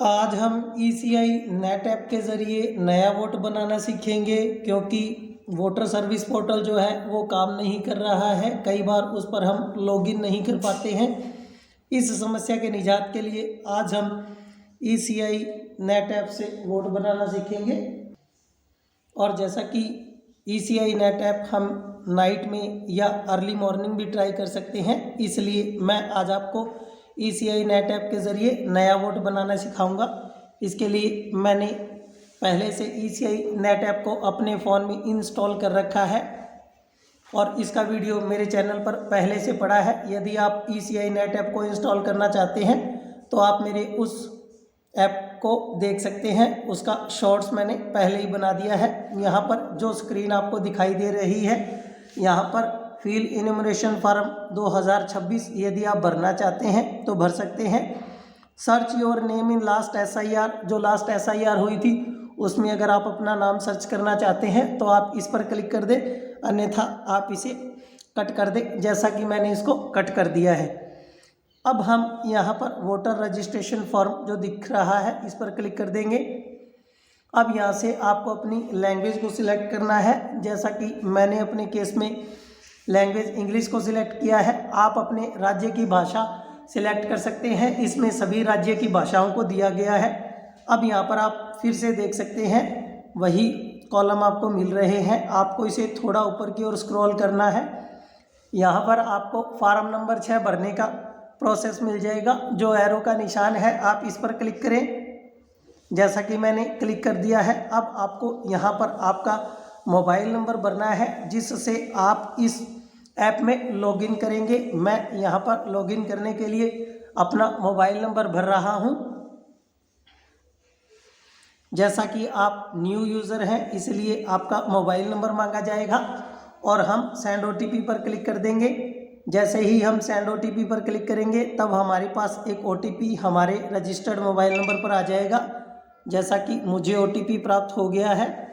आज हम ECI net app के ज़रिए नया वोट बनाना सीखेंगे क्योंकि वोटर सर्विस पोर्टल जो है वो काम नहीं कर रहा है। कई बार उस पर हम लॉगिन नहीं कर पाते हैं। इस समस्या के निजात के लिए आज हम ECI नेट ऐप से वोट बनाना सीखेंगे। और जैसा कि ECI नेट ऐप हम नाइट में या अर्ली मॉर्निंग भी ट्राई कर सकते हैं, इसलिए मैं आज आपको ECI नेट ऐप के ज़रिए नया वोट बनाना सिखाऊंगा। इसके लिए मैंने पहले से ECI नेट ऐप को अपने फ़ोन में इंस्टॉल कर रखा है और इसका वीडियो मेरे चैनल पर पहले से पड़ा है। यदि आप ECI नेट ऐप को इंस्टॉल करना चाहते हैं तो आप मेरे उस ऐप को देख सकते हैं। उसका शॉर्ट्स मैंने पहले ही बना दिया है। यहाँ पर जो स्क्रीन आपको दिखाई दे रही है, यहाँ पर फील्ड इन्यूमरेशन फॉर्म 2026 यदि आप भरना चाहते हैं तो भर सकते हैं। Search your name in last SIR, जो लास्ट SIR हुई थी उसमें अगर आप अपना नाम सर्च करना चाहते हैं तो आप इस पर क्लिक कर दें, अन्यथा आप इसे कट कर दें, जैसा कि मैंने इसको कट कर दिया है। अब हम यहाँ पर वोटर रजिस्ट्रेशन फॉर्म जो दिख रहा है इस पर क्लिक कर देंगे। अब यहाँ से आपको अपनी लैंग्वेज को सिलेक्ट करना है, जैसा कि मैंने अपने केस में लैंग्वेज इंग्लिश को सिलेक्ट किया है। आप अपने राज्य की भाषा सिलेक्ट कर सकते हैं, इसमें सभी राज्य की भाषाओं को दिया गया है। अब यहाँ पर आप फिर से देख सकते हैं वही कॉलम आपको मिल रहे हैं। आपको इसे थोड़ा ऊपर की ओर स्क्रॉल करना है। यहाँ पर आपको फॉर्म नंबर 6 भरने का प्रोसेस मिल जाएगा। जो एरो का निशान है आप इस पर क्लिक करें, जैसा कि मैंने क्लिक कर दिया है। अब आपको यहाँ पर आपका मोबाइल नंबर भरना है जिससे आप इस ऐप में लॉगिन करेंगे। मैं यहाँ पर लॉगिन करने के लिए अपना मोबाइल नंबर भर रहा हूँ। जैसा कि आप न्यू यूज़र हैं इसलिए आपका मोबाइल नंबर मांगा जाएगा और हम सेंड OTP पर क्लिक कर देंगे। जैसे ही हम सेंड OTP पर क्लिक करेंगे तब हमारे पास एक OTP हमारे रजिस्टर्ड मोबाइल नंबर पर आ जाएगा, जैसा कि मुझे OTP प्राप्त हो गया है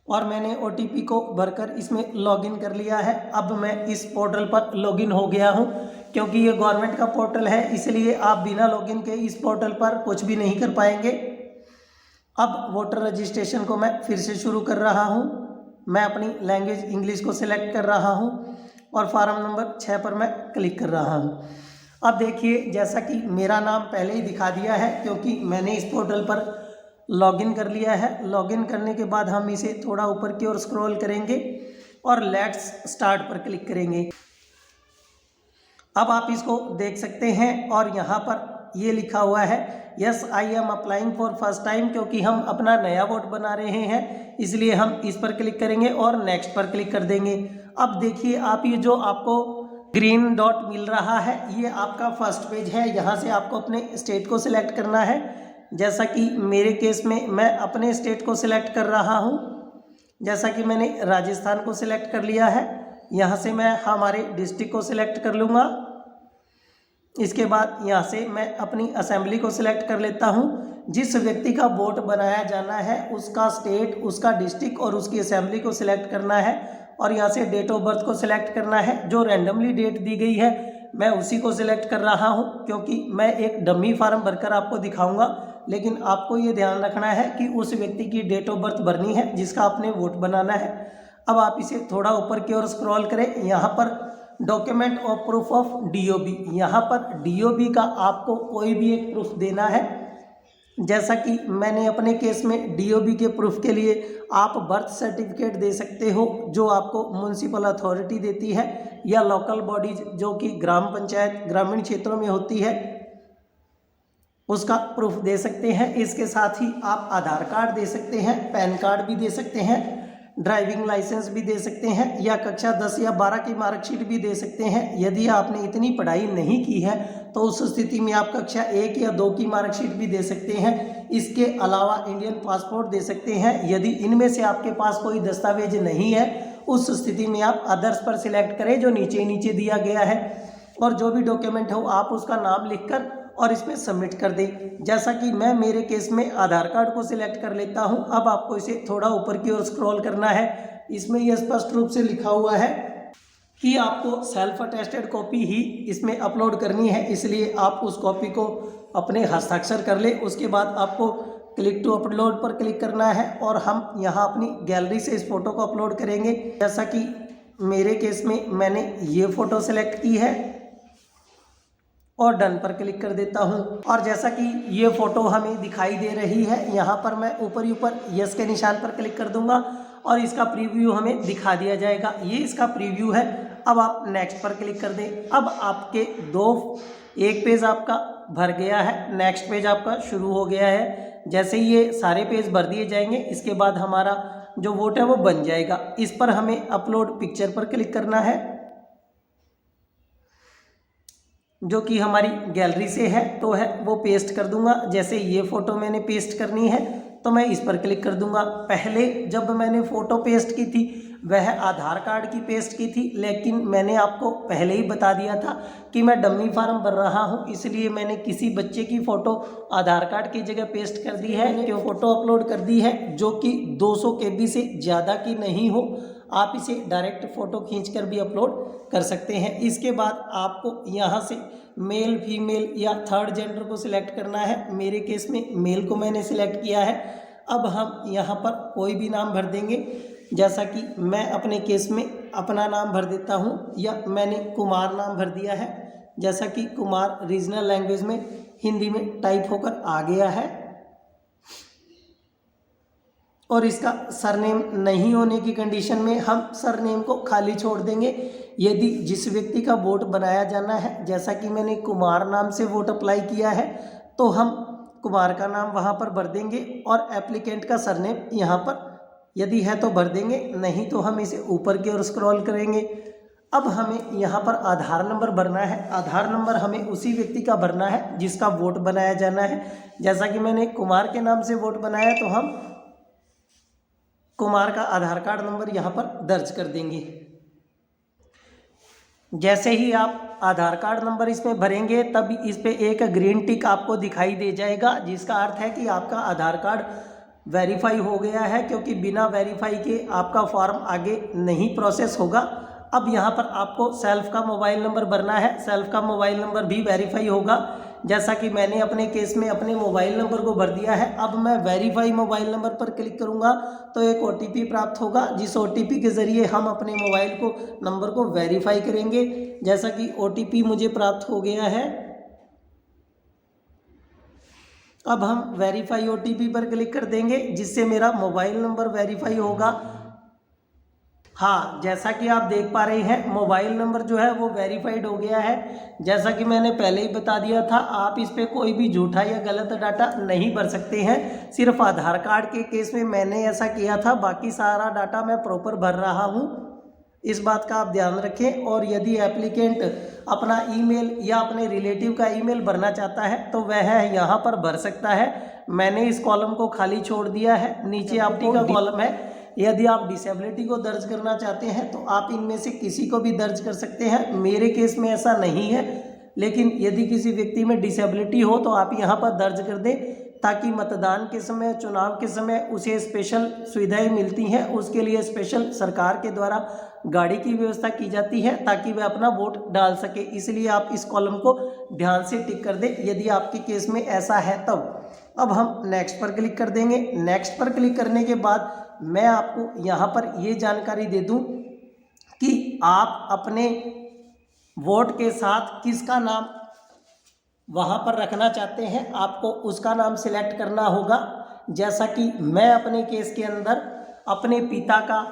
और मैंने OTP को भरकर इसमें लॉगिन कर लिया है। अब मैं इस पोर्टल पर लॉगिन हो गया हूं। क्योंकि ये गवर्नमेंट का पोर्टल है इसलिए आप बिना लॉगिन के इस पोर्टल पर कुछ भी नहीं कर पाएंगे। अब वोटर रजिस्ट्रेशन को मैं फिर से शुरू कर रहा हूं। मैं अपनी लैंग्वेज इंग्लिश को सिलेक्ट कर रहा हूं और फॉर्म नंबर 6 पर मैं क्लिक कर रहा हूं। अब देखिए, जैसा कि मेरा नाम पहले ही दिखा दिया है क्योंकि मैंने इस पोर्टल पर लॉगिन कर लिया है। लॉगिन करने के बाद हम इसे थोड़ा ऊपर की ओर स्क्रॉल करेंगे और लेट्स स्टार्ट पर क्लिक करेंगे। अब आप इसको देख सकते हैं और यहाँ पर ये लिखा हुआ है yes I am applying for first time. क्योंकि हम अपना नया वोट बना रहे हैं इसलिए हम इस पर क्लिक करेंगे और नेक्स्ट पर क्लिक कर देंगे। अब देखिए, आप ये जो आपको ग्रीन डॉट मिल रहा है ये आपका फर्स्ट पेज है। यहाँ से आपको अपने स्टेट को सिलेक्ट करना है, जैसा कि मेरे केस में मैं अपने स्टेट को सिलेक्ट कर रहा हूँ। जैसा कि मैंने राजस्थान को सिलेक्ट कर लिया है। यहाँ से मैं हमारे डिस्ट्रिक्ट को सिलेक्ट कर लूँगा। इसके बाद यहाँ से मैं अपनी असेंबली को सिलेक्ट कर लेता हूँ। जिस व्यक्ति का वोट बनाया जाना है उसका स्टेट, उसका डिस्ट्रिक्ट और उसकी असेंबली को सिलेक्ट करना है और यहाँ से डेट ऑफ बर्थ को सिलेक्ट करना है। जो रैंडमली डेट दी गई है मैं उसी को सिलेक्ट कर रहा हूँ क्योंकि मैं एक डमी फार्म भरकर आपको दिखाऊंगा। लेकिन आपको ये ध्यान रखना है कि उस व्यक्ति की डेट ऑफ बर्थ भरनी है जिसका आपने वोट बनाना है। अब आप इसे थोड़ा ऊपर की ओर स्क्रॉल करें। यहाँ पर document of proof of DOB, यहाँ पर DOB का आपको कोई भी एक प्रूफ देना है। जैसा कि मैंने अपने केस में DOB के प्रूफ के लिए आप बर्थ सर्टिफिकेट दे सकते हो जो आपको म्यूनसिपल अथॉरिटी देती है या लोकल बॉडीज जो कि ग्राम पंचायत ग्रामीण क्षेत्रों में होती है उसका प्रूफ दे सकते हैं। इसके साथ ही आप आधार कार्ड दे सकते हैं, पैन कार्ड भी दे सकते हैं, ड्राइविंग लाइसेंस भी दे सकते हैं या कक्षा 10 या 12 की मार्कशीट भी दे सकते हैं। यदि आपने इतनी पढ़ाई नहीं की है तो उस स्थिति में आप कक्षा 1 या 2 की मार्कशीट भी दे सकते हैं। इसके अलावा इंडियन पासपोर्ट दे सकते हैं। यदि इनमें से आपके पास कोई दस्तावेज नहीं है उस स्थिति में आप अदर्स पर सिलेक्ट करें जो नीचे नीचे दिया गया है और जो भी डॉक्यूमेंट हो आप उसका नाम लिखकर और इसमें सबमिट कर दें। जैसा कि मैं मेरे केस में आधार कार्ड को सिलेक्ट कर लेता हूं। अब आपको इसे थोड़ा ऊपर की ओर स्क्रॉल करना है। इसमें यह स्पष्ट रूप से लिखा हुआ है कि आपको सेल्फ अटेस्टेड कॉपी ही इसमें अपलोड करनी है, इसलिए आप उस कॉपी को अपने हस्ताक्षर कर ले। उसके बाद आपको क्लिक टू अपलोड पर क्लिक करना है और हम यहाँ अपनी गैलरी से इस फ़ोटो को अपलोड करेंगे। जैसा कि मेरे केस में मैंने ये फ़ोटो सेलेक्ट की है और डन पर क्लिक कर देता हूँ। और जैसा कि ये फ़ोटो हमें दिखाई दे रही है, यहाँ पर मैं ऊपर ही ऊपर यस के निशान पर क्लिक कर दूंगा और इसका प्रीव्यू हमें दिखा दिया जाएगा। ये इसका प्रीव्यू है। अब आप नेक्स्ट पर क्लिक कर दें। अब आपके एक पेज आपका भर गया है, नेक्स्ट पेज आपका शुरू हो गया है। जैसे ही ये सारे पेज भर दिए जाएंगे, इसके बाद हमारा जो वोट है वो बन जाएगा। इस पर हमें अपलोड पिक्चर पर क्लिक करना है, जो कि हमारी गैलरी से है तो है वो पेस्ट कर दूंगा। जैसे ये फ़ोटो मैंने पेस्ट करनी है तो मैं इस पर क्लिक कर दूंगा। पहले जब मैंने फ़ोटो पेस्ट की थी वह आधार कार्ड की पेस्ट की थी, लेकिन मैंने आपको पहले ही बता दिया था कि मैं डम्मी फार्म भर रहा हूं, इसलिए मैंने किसी बच्चे की फ़ोटो आधार कार्ड की जगह पेस्ट कर दी है। जो फ़ोटो अपलोड कर दी है जो कि 200 KB से ज़्यादा की नहीं हो, आप इसे डायरेक्ट फ़ोटो खींचकर भी अपलोड कर सकते हैं। इसके बाद आपको यहाँ से मेल, फीमेल या थर्ड जेंडर को सिलेक्ट करना है। मेरे केस में मेल को मैंने सिलेक्ट किया है। अब हम यहाँ पर कोई भी नाम भर देंगे, जैसा कि मैं अपने केस में अपना नाम भर देता हूँ, या मैंने कुमार नाम भर दिया है। जैसा कि कुमार रीजनल लैंग्वेज में हिंदी में टाइप होकर आ गया है। और इसका सरनेम नहीं होने की कंडीशन में हम सरनेम को खाली छोड़ देंगे। यदि जिस व्यक्ति का वोट बनाया जाना है, जैसा कि मैंने कुमार नाम से वोट अप्लाई किया है, तो हम कुमार का नाम वहाँ पर भर देंगे और एप्लीकेंट का सरनेम यहाँ पर यदि है तो भर देंगे, नहीं तो हम इसे ऊपर की ओर स्क्रॉल करेंगे। अब हमें यहाँ पर आधार नंबर भरना है। आधार नंबर हमें उसी व्यक्ति का भरना है जिसका वोट बनाया जाना है। जैसा कि मैंने कुमार के नाम से वोट बनाया तो हम कुमार का आधार कार्ड नंबर यहाँ पर दर्ज कर देंगे। जैसे ही आप आधार कार्ड नंबर इसमें भरेंगे तब इस पे एक ग्रीन टिक आपको दिखाई दे जाएगा, जिसका अर्थ है कि आपका आधार कार्ड वेरीफाई हो गया है, क्योंकि बिना वेरीफाई के आपका फॉर्म आगे नहीं प्रोसेस होगा। अब यहाँ पर आपको सेल्फ का मोबाइल नंबर भरना है। सेल्फ का मोबाइल नंबर भी वेरीफाई होगा, जैसा कि मैंने अपने केस में अपने मोबाइल नंबर को भर दिया है। अब मैं वेरीफाई मोबाइल नंबर पर क्लिक करूँगा तो एक OTP प्राप्त होगा, जिस OTP के ज़रिए हम अपने मोबाइल को नंबर को वेरीफाई करेंगे। जैसा कि OTP मुझे प्राप्त हो गया है। अब हम वेरीफाई OTP पर क्लिक कर देंगे, जिससे मेरा मोबाइल नंबर वेरीफाई होगा। हाँ, जैसा कि आप देख पा रहे हैं मोबाइल नंबर जो है वो वेरीफाइड हो गया है। जैसा कि मैंने पहले ही बता दिया था, आप इस पे कोई भी झूठा या गलत डाटा नहीं भर सकते हैं। सिर्फ आधार कार्ड के केस में मैंने ऐसा किया था, बाकी सारा डाटा मैं प्रॉपर भर रहा हूँ। इस बात का आप ध्यान रखें। और यदि एप्लीकेंट अपना ईमेल या अपने रिलेटिव का ईमेल भरना चाहता है तो वह यहाँ पर भर सकता है। मैंने इस कॉलम को खाली छोड़ दिया है। नीचे आपकी का कॉलम है। यदि आप डिसेबिलिटी को दर्ज करना चाहते हैं तो आप इनमें से किसी को भी दर्ज कर सकते हैं। मेरे केस में ऐसा नहीं है, लेकिन यदि किसी व्यक्ति में डिसेबिलिटी हो तो आप यहाँ पर दर्ज कर दें, ताकि मतदान के समय, चुनाव के समय उसे स्पेशल सुविधाएं मिलती हैं। उसके लिए स्पेशल सरकार के द्वारा गाड़ी की व्यवस्था की जाती है ताकि वह अपना वोट डाल सके। इसलिए आप इस कॉलम को ध्यान से टिक कर दें यदि आपके केस में ऐसा है तब। अब हम नेक्स्ट पर क्लिक कर देंगे। नेक्स्ट पर क्लिक करने के बाद मैं आपको यहाँ पर ये जानकारी दे दूँ कि आप अपने वोट के साथ किसका नाम वहाँ पर रखना चाहते हैं, आपको उसका नाम सिलेक्ट करना होगा। जैसा कि मैं अपने केस के अंदर अपने पिता का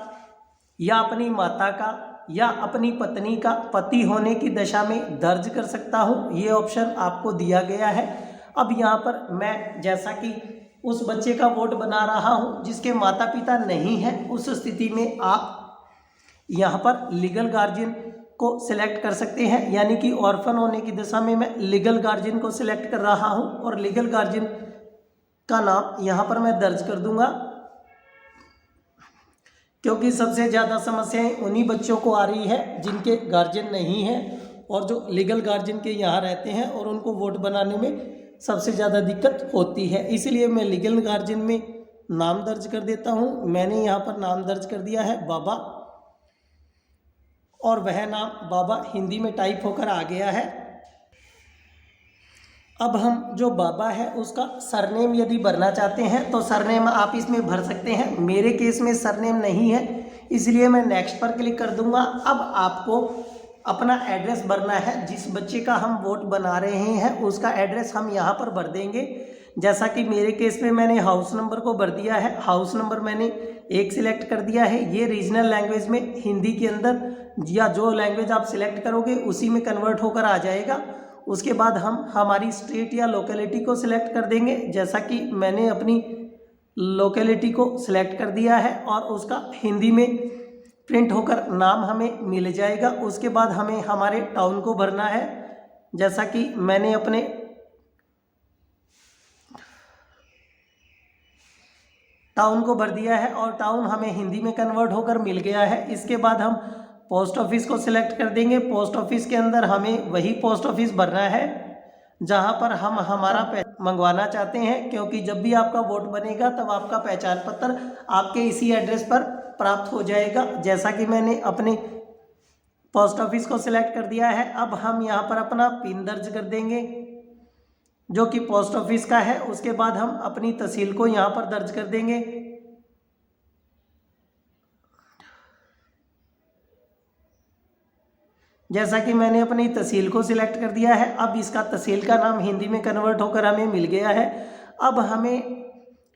या अपनी माता का या अपनी पत्नी का पति होने की दशा में दर्ज कर सकता हूँ। ये ऑप्शन आपको दिया गया है। अब यहाँ पर मैं जैसा कि उस बच्चे का वोट बना रहा हूँ जिसके माता पिता नहीं हैं, उस स्थिति में आप यहाँ पर लीगल गार्जियन को सिलेक्ट कर सकते हैं। यानी कि ऑर्फन होने की दशा में मैं लीगल गार्जियन को सिलेक्ट कर रहा हूँ और लीगल गार्जियन का नाम यहाँ पर मैं दर्ज कर दूंगा, क्योंकि सबसे ज़्यादा समस्याएं उन्हीं बच्चों को आ रही है जिनके गार्जियन नहीं हैं और जो लीगल गार्जियन के यहाँ रहते हैं और उनको वोट बनाने में सबसे ज़्यादा दिक्कत होती है। इसलिए मैं लीगल गार्जियन में नाम दर्ज कर देता हूँ। मैंने यहाँ पर नाम दर्ज कर दिया है बाबा, और वह नाम बाबा हिंदी में टाइप होकर आ गया है। अब हम जो बाबा है उसका सरनेम यदि भरना चाहते हैं तो सरनेम आप इसमें भर सकते हैं। मेरे केस में सरनेम नहीं है, इसलिए मैं नेक्स्ट पर क्लिक कर दूंगा। अब आपको अपना एड्रेस भरना है। जिस बच्चे का हम वोट बना रहे हैं उसका एड्रेस हम यहाँ पर भर देंगे। जैसा कि मेरे केस में मैंने हाउस नंबर को भर दिया है। हाउस नंबर मैंने 1 सिलेक्ट कर दिया है। ये रीजनल लैंग्वेज में हिंदी के अंदर या जो लैंग्वेज आप सिलेक्ट करोगे उसी में कन्वर्ट होकर आ जाएगा। उसके बाद हम हमारी स्टेट या लोकेलिटी को सिलेक्ट कर देंगे। जैसा कि मैंने अपनी लोकेलिटी को सिलेक्ट कर दिया है और उसका हिंदी में प्रिंट होकर नाम हमें मिल जाएगा। उसके बाद हमें हमारे टाउन को भरना है। जैसा कि मैंने अपने टाउन को भर दिया है और टाउन हमें हिंदी में कन्वर्ट होकर मिल गया है। इसके बाद हम पोस्ट ऑफिस को सिलेक्ट कर देंगे। पोस्ट ऑफिस के अंदर हमें वही पोस्ट ऑफिस भरना है जहां पर हम हमारा मंगवाना चाहते हैं, क्योंकि जब भी आपका वोट बनेगा तब आपका पहचान पत्र आपके इसी एड्रेस पर प्राप्त हो जाएगा। जैसा कि मैंने अपने पोस्ट ऑफिस को सिलेक्ट कर दिया है। अब हम यहाँ पर अपना पिन दर्ज कर देंगे जो कि पोस्ट ऑफिस का है। उसके बाद हम अपनी तहसील को यहाँ पर दर्ज कर देंगे। जैसा कि मैंने अपनी तहसील को सिलेक्ट कर दिया है। अब इसका तहसील का नाम हिंदी में कन्वर्ट होकर हमें मिल गया है। अब हमें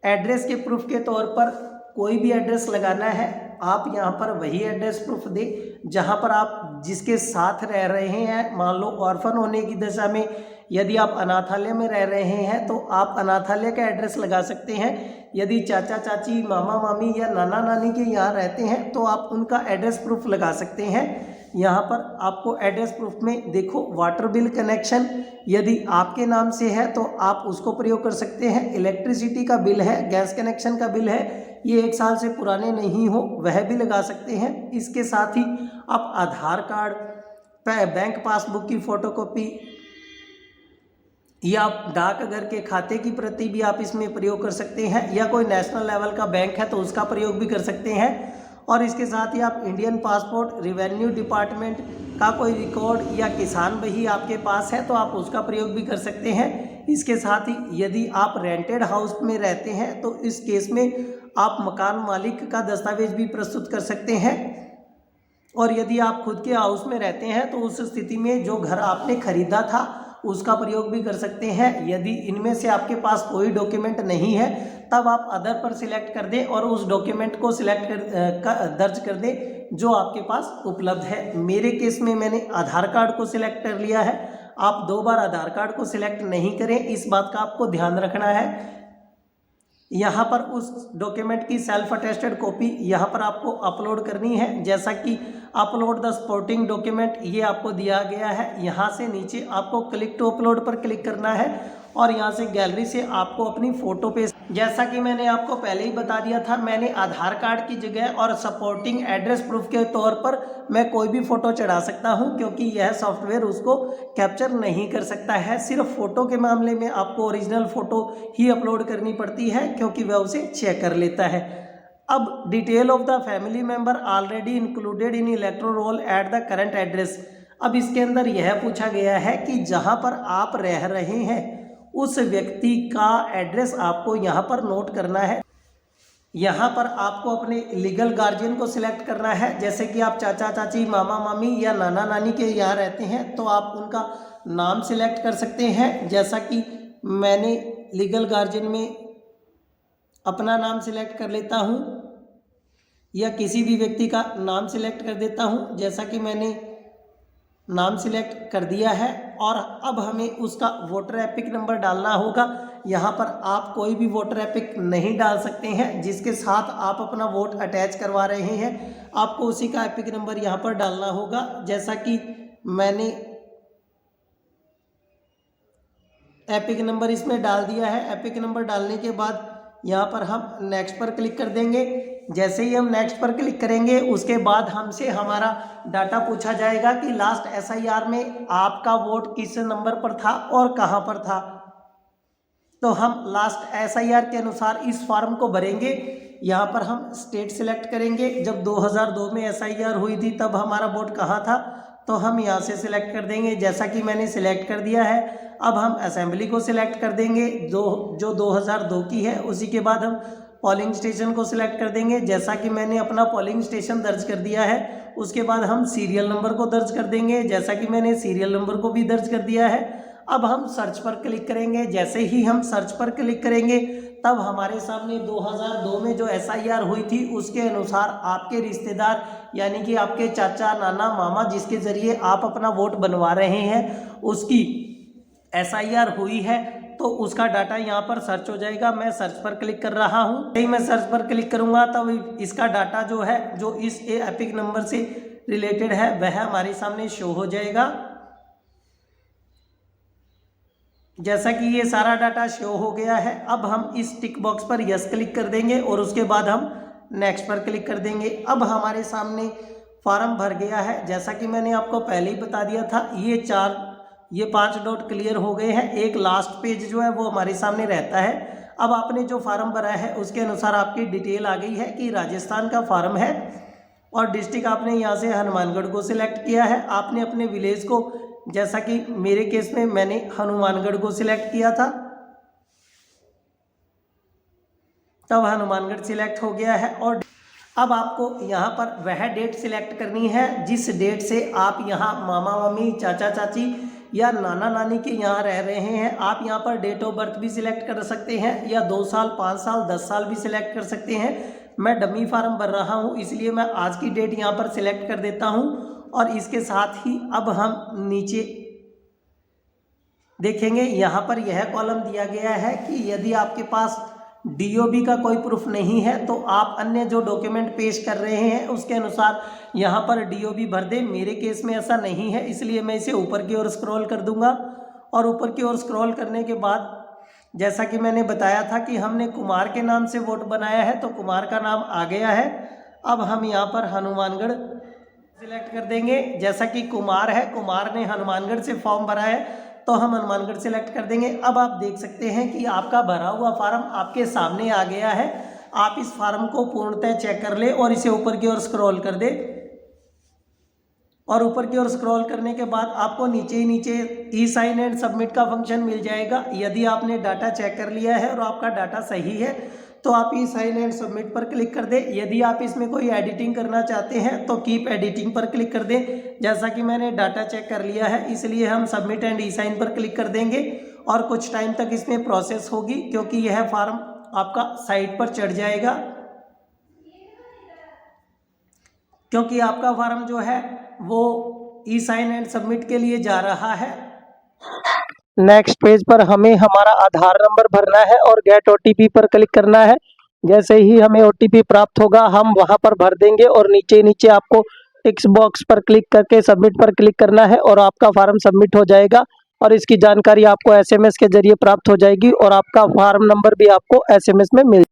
एड्रेस के प्रूफ के तौर पर कोई भी एड्रेस लगाना है। आप यहाँ पर वही एड्रेस प्रूफ दें जहाँ पर आप जिसके साथ रह रहे हैं। मान लो ऑर्फन होने की दशा में यदि आप अनाथालय में रह रहे हैं तो आप अनाथालय का एड्रेस लगा सकते हैं। यदि चाचा चाची, मामा मामी या नाना नानी के यहाँ रहते हैं तो आप उनका एड्रेस प्रूफ लगा सकते हैं। यहाँ पर आपको एड्रेस प्रूफ में देखो वाटर बिल कनेक्शन यदि आपके नाम से है तो आप उसको प्रयोग कर सकते हैं। इलेक्ट्रिसिटी का बिल है, गैस कनेक्शन का बिल है, ये 1 साल से पुराने नहीं हो वह भी लगा सकते हैं। इसके साथ ही आप आधार कार्ड, बैंक पासबुक की फ़ोटोकॉपी या आप डाकघर के खाते की प्रति भी आप इसमें प्रयोग कर सकते हैं, या कोई नेशनल लेवल का बैंक है तो उसका प्रयोग भी कर सकते हैं। और इसके साथ ही आप इंडियन पासपोर्ट, रेवेन्यू डिपार्टमेंट का कोई रिकॉर्ड या किसान बही आपके पास है तो आप उसका प्रयोग भी कर सकते हैं। इसके साथ ही यदि आप रेंटेड हाउस में रहते हैं तो इस केस में आप मकान मालिक का दस्तावेज भी प्रस्तुत कर सकते हैं। और यदि आप खुद के हाउस में रहते हैं तो उस स्थिति में जो घर आपने खरीदा था उसका प्रयोग भी कर सकते हैं। यदि इनमें से आपके पास कोई डॉक्यूमेंट नहीं है तब आप अदर पर सिलेक्ट कर दें और उस डॉक्यूमेंट को दर्ज कर दें जो आपके पास उपलब्ध है। मेरे केस में मैंने आधार कार्ड को सिलेक्ट कर लिया है। आप 2 बार आधार कार्ड को सिलेक्ट नहीं करें, इस बात का आपको ध्यान रखना है। यहाँ पर उस डॉक्यूमेंट की सेल्फ अटेस्टेड कॉपी यहाँ पर आपको अपलोड करनी है। जैसा कि अपलोड द सपोर्टिंग डॉक्यूमेंट ये आपको दिया गया है। यहाँ से नीचे आपको क्लिक टू अपलोड पर क्लिक करना है और यहाँ से गैलरी से आपको अपनी फ़ोटो पे, जैसा कि मैंने आपको पहले ही बता दिया था, मैंने आधार कार्ड की जगह और सपोर्टिंग एड्रेस प्रूफ के तौर पर मैं कोई भी फ़ोटो चढ़ा सकता हूं, क्योंकि यह सॉफ्टवेयर उसको कैप्चर नहीं कर सकता है। सिर्फ फ़ोटो के मामले में आपको ओरिजिनल फ़ोटो ही अपलोड करनी पड़ती है क्योंकि वह उसे चेक कर लेता है। अब detail of the family member already included in electoral roll at the current address. अब इसके अंदर यह पूछा गया है कि जहाँ पर आप रह रहे हैं उस व्यक्ति का एड्रेस आपको यहाँ पर नोट करना है। यहाँ पर आपको अपने लीगल गार्जियन को सिलेक्ट करना है। जैसे कि आप चाचा चाची, मामा मामी या नाना नानी के यहाँ रहते हैं तो आप उनका नाम सिलेक्ट कर सकते हैं। जैसा कि मैंने लीगल गार्जियन में अपना नाम सिलेक्ट कर लेता हूँ या किसी भी व्यक्ति का नाम सिलेक्ट कर देता हूँ। जैसा कि मैंने नाम सिलेक्ट कर दिया है और अब हमें उसका वोटर एपिक नंबर डालना होगा। यहाँ पर आप कोई भी वोटर एपिक नहीं डाल सकते हैं जिसके साथ आप अपना वोट अटैच करवा रहे हैं, आपको उसी का एपिक नंबर यहाँ पर डालना होगा। जैसा कि मैंने एपिक नंबर इसमें डाल दिया है। एपिक नंबर डालने के बाद यहाँ पर हम नेक्स्ट पर क्लिक कर देंगे। जैसे ही हम नेक्स्ट पर क्लिक करेंगे उसके बाद हमसे हमारा डाटा पूछा जाएगा कि लास्ट SIR में आपका वोट किस नंबर पर था और कहाँ पर था। तो हम लास्ट SIR के अनुसार इस फॉर्म को भरेंगे। यहाँ पर हम स्टेट सिलेक्ट करेंगे। जब 2002 में SIR हुई थी तब हमारा वोट कहाँ था, तो हम यहाँ से सिलेक्ट कर देंगे। जैसा कि मैंने सिलेक्ट कर दिया है, अब हम असेंबली को सिलेक्ट कर देंगे जो 2002 की है। उसी के बाद हम पोलिंग स्टेशन को सिलेक्ट कर देंगे। जैसा कि मैंने अपना पोलिंग स्टेशन दर्ज कर दिया है, उसके बाद हम सीरियल नंबर को दर्ज कर देंगे। जैसा कि मैंने सीरियल नंबर को भी दर्ज कर दिया है। अब हम सर्च पर क्लिक करेंगे। जैसे ही हम सर्च पर क्लिक करेंगे तब हमारे सामने 2002 में जो SIR हुई थी उसके अनुसार आपके रिश्तेदार यानी कि आपके चाचा, नाना, मामा जिसके ज़रिए आप अपना वोट बनवा रहे हैं उसकी SIR हुई है, तो उसका डाटा यहाँ पर सर्च हो जाएगा। मैं सर्च पर क्लिक कर रहा हूँ। यही मैं सर्च पर क्लिक करूँगा तब इसका डाटा जो है जो इस एपिक नंबर से रिलेटेड है वह हमारे सामने शो हो जाएगा। जैसा कि ये सारा डाटा शो हो गया है, अब हम इस टिक बॉक्स पर यस क्लिक कर देंगे और उसके बाद हम नेक्स्ट पर क्लिक कर देंगे। अब हमारे सामने फॉर्म भर गया है। जैसा कि मैंने आपको पहले ही बता दिया था, ये 5 डॉट क्लियर हो गए हैं। एक लास्ट पेज जो है वो हमारे सामने रहता है। अब आपने जो फार्म भरा है उसके अनुसार आपकी डिटेल आ गई है कि राजस्थान का फार्म है और डिस्ट्रिक्ट आपने यहाँ से हनुमानगढ़ को सिलेक्ट किया है। आपने अपने विलेज को, जैसा कि मेरे केस में मैंने हनुमानगढ़ को सिलेक्ट किया था, तब हनुमानगढ़ सिलेक्ट हो गया है। और अब आपको यहाँ पर वह डेट सिलेक्ट करनी है जिस डेट से आप यहाँ मामा मामी, चाचा चाची या नाना नानी के यहाँ रह रहे हैं। आप यहाँ पर डेट ऑफ बर्थ भी सिलेक्ट कर सकते हैं या 2 साल, 5 साल, 10 साल भी सिलेक्ट कर सकते हैं। मैं डमी फार्म भर रहा हूँ इसलिए मैं आज की डेट यहाँ पर सिलेक्ट कर देता हूँ। और इसके साथ ही अब हम नीचे देखेंगे, यहाँ पर यह कॉलम दिया गया है कि यदि आपके पास DOB का कोई प्रूफ नहीं है तो आप अन्य जो डॉक्यूमेंट पेश कर रहे हैं उसके अनुसार यहाँ पर DOB भर दें। मेरे केस में ऐसा नहीं है इसलिए मैं इसे ऊपर की ओर स्क्रॉल कर दूंगा। और ऊपर की ओर स्क्रॉल करने के बाद जैसा कि मैंने बताया था कि हमने कुमार के नाम से वोट बनाया है, तो कुमार का नाम आ गया है। अब हम यहाँ पर हनुमानगढ़ सिलेक्ट कर देंगे। जैसा कि कुमार है, कुमार ने हनुमानगढ़ से फॉर्म भरा है तो हम हनुमानगढ़ सेलेक्ट कर देंगे। अब आप देख सकते हैं कि आपका भरा हुआ फार्म आपके सामने आ गया है। आप इस फार्म को पूर्णतः चेक कर ले और इसे ऊपर की ओर स्क्रॉल कर दे। और ऊपर की ओर स्क्रॉल करने के बाद आपको नीचे ही नीचे ई-साइन एंड सबमिट का फंक्शन मिल जाएगा। यदि आपने डाटा चेक कर लिया है और आपका डाटा सही है तो आप ई-साइन एंड सबमिट पर क्लिक कर दें। यदि आप इसमें कोई एडिटिंग करना चाहते हैं तो कीप एडिटिंग पर क्लिक कर दें। जैसा कि मैंने डाटा चेक कर लिया है इसलिए हम सबमिट एंड ई-साइन पर क्लिक कर देंगे और कुछ टाइम तक इसमें प्रोसेस होगी क्योंकि यह फॉर्म आपका साइट पर चढ़ जाएगा, क्योंकि आपका फॉर्म जो है वो ई-साइन एंड सबमिट के लिए जा रहा है। नेक्स्ट पेज पर हमें हमारा आधार नंबर भरना है और गेट OTP पर क्लिक करना है। जैसे ही हमें OTP प्राप्त होगा हम वहां पर भर देंगे और नीचे नीचे आपको टिक्स बॉक्स पर क्लिक करके सबमिट पर क्लिक करना है और आपका फॉर्म सबमिट हो जाएगा और इसकी जानकारी आपको SMS के जरिए प्राप्त हो जाएगी और आपका फॉर्म नंबर भी आपको SMS में मिल